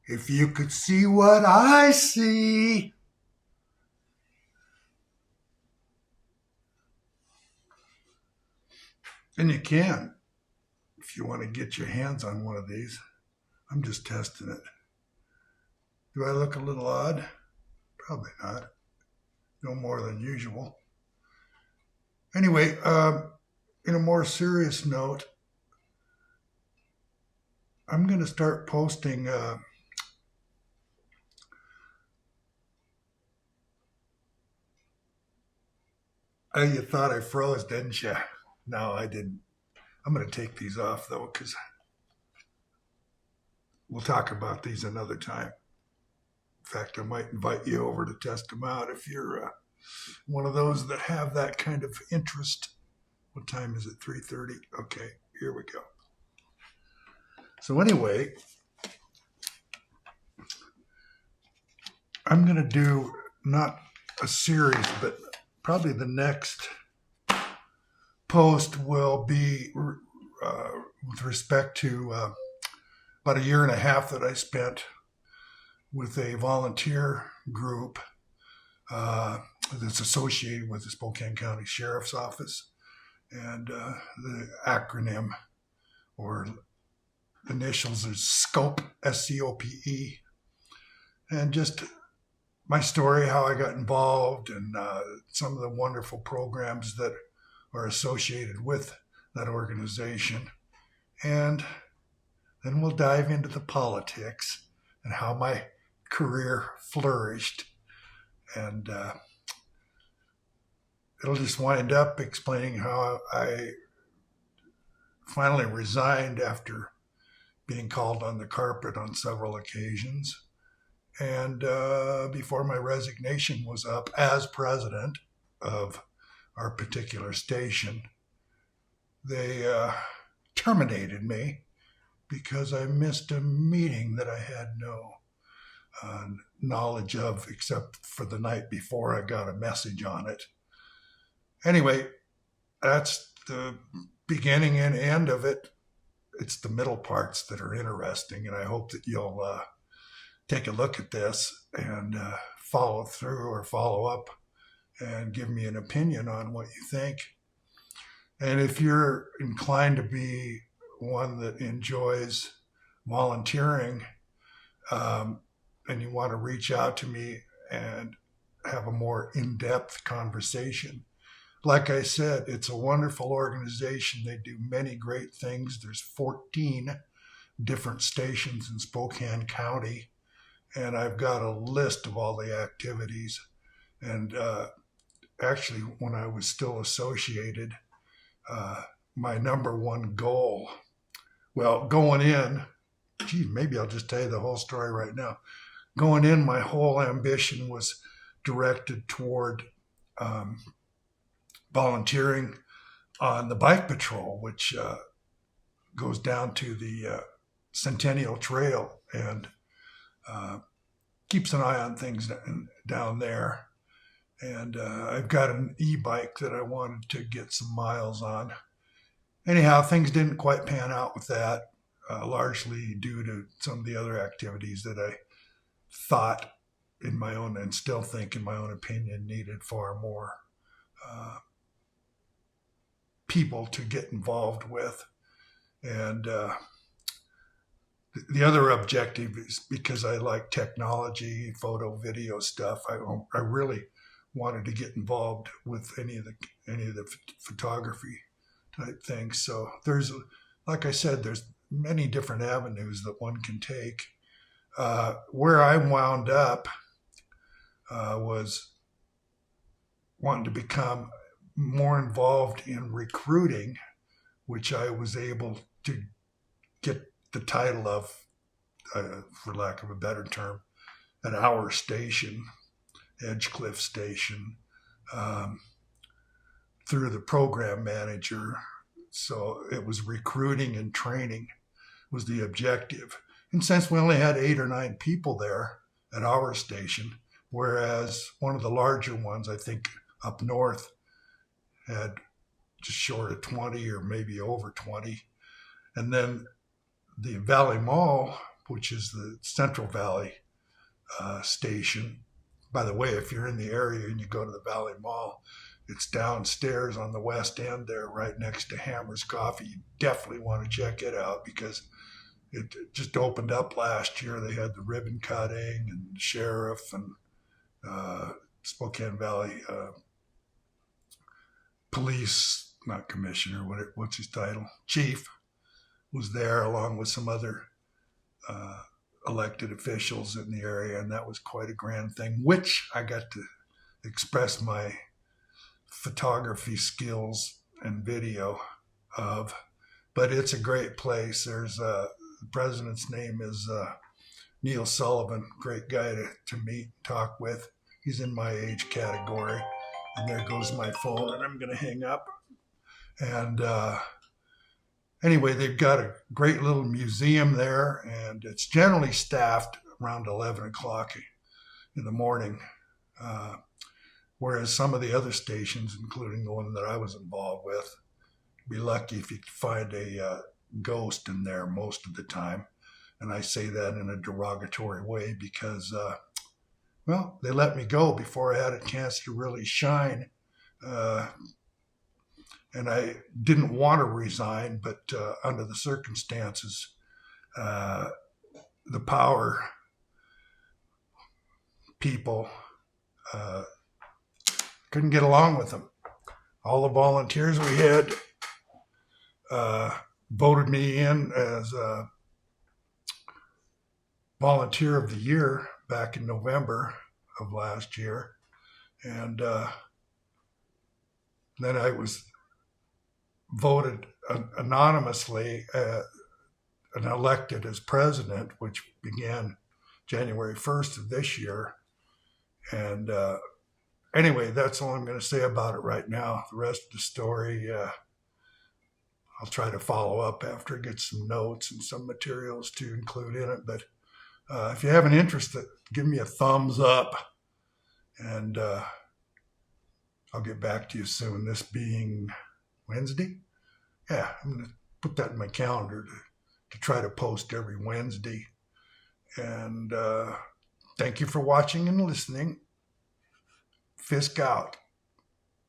If you could see what I see. And you can, if you want to get your hands on one of these. I'm just testing it. Do I look a little odd? Probably not. No more than usual. Anyway, in a more serious note, I'm going to start posting you thought I froze, didn't you? No, I didn't. I'm going to take these off, though, because we'll talk about these another time. In fact, I might invite you over to test them out if you're one of those that have that kind of interest. What time is it? 3:30? Okay, here we go. So anyway, I'm going to do not a series, but probably the next post will be with respect to about a year and a half that I spent with a volunteer group that's associated with the Spokane County Sheriff's Office. And the acronym or initials is SCOPE, SCOPE. And just my story, how I got involved, and some of the wonderful programs that are associated with that organization. And then we'll dive into the politics and how my career flourished. And it'll just wind up explaining how I finally resigned after being called on the carpet on several occasions. And before my resignation was up as president of our particular station, they terminated me because I missed a meeting that I had no knowledge of, except for the night before I got a message on it. Anyway, that's the beginning and end of it. It's the middle parts that are interesting, and I hope that you'll take a look at this and follow through or follow up and give me an opinion on what you think. And if you're inclined to be one that enjoys volunteering and you want to reach out to me and have a more in-depth conversation, like I said, it's a wonderful organization. They do many great things. There's 14 different stations in Spokane County, and I've got a list of all the activities. And actually, when I was still associated, my number one goal, well, going in, maybe I'll just tell you the whole story right now. Going in, my whole ambition was directed toward volunteering on the bike patrol, which goes down to the Centennial Trail and keeps an eye on things down there. And I've got an e-bike that I wanted to get some miles on. Anyhow, things didn't quite pan out with that, largely due to some of the other activities that I thought in my own, and still think in my own opinion, needed far more people to get involved with. And the other objective is because I like technology, photo, video stuff. I really wanted to get involved with any of the photography type things. So there's, like I said, there's many different avenues that one can take. Where I wound up was wanting to become more involved in recruiting, which I was able to get the title of, for lack of a better term, at our station, Edgecliff Station, through the program manager. So it was recruiting and training was the objective. And since we only had 8 or 9 people there at our station, whereas one of the larger ones, I think up north, had just short of 20 or maybe over 20. And then the Valley Mall which is the Central Valley station. By the way, if you're in the area and you go to the Valley Mall, it's downstairs on the west end there, right next to Hammer's Coffee. You definitely want to check it out because it just opened up last year. They had the ribbon cutting and the sheriff and Spokane Valley police, not commissioner, what's his title? Chief was there along with some other elected officials in the area, and that was quite a grand thing, which I got to express my photography skills and video of. But it's a great place. There's the president's name is Neil Sullivan, great guy to meet, talk with. He's in my age category. And there goes my phone, and I'm going to hang up. And anyway, they've got a great little museum there, and it's generally staffed around 11 o'clock in the morning, whereas some of the other stations, including the one that I was involved with, you'd be lucky if you could find a ghost in there most of the time. And I say that in a derogatory way because, well, they let me go before I had a chance to really shine. And I didn't want to resign, but under the circumstances, the power people couldn't get along with them. All the volunteers we had voted me in as a volunteer of the year back in November of last year. And then I was voted anonymously and elected as president, which began January 1st of this year. And anyway, that's all I'm going to say about it right now. The rest of the story, I'll try to follow up after I get some notes and some materials to include in it. But if you have an interest, give me a thumbs up, and I'll get back to you soon. This being Wednesday? Yeah, I'm going to put that in my calendar to try to post every Wednesday. And thank you for watching and listening. Fisk out.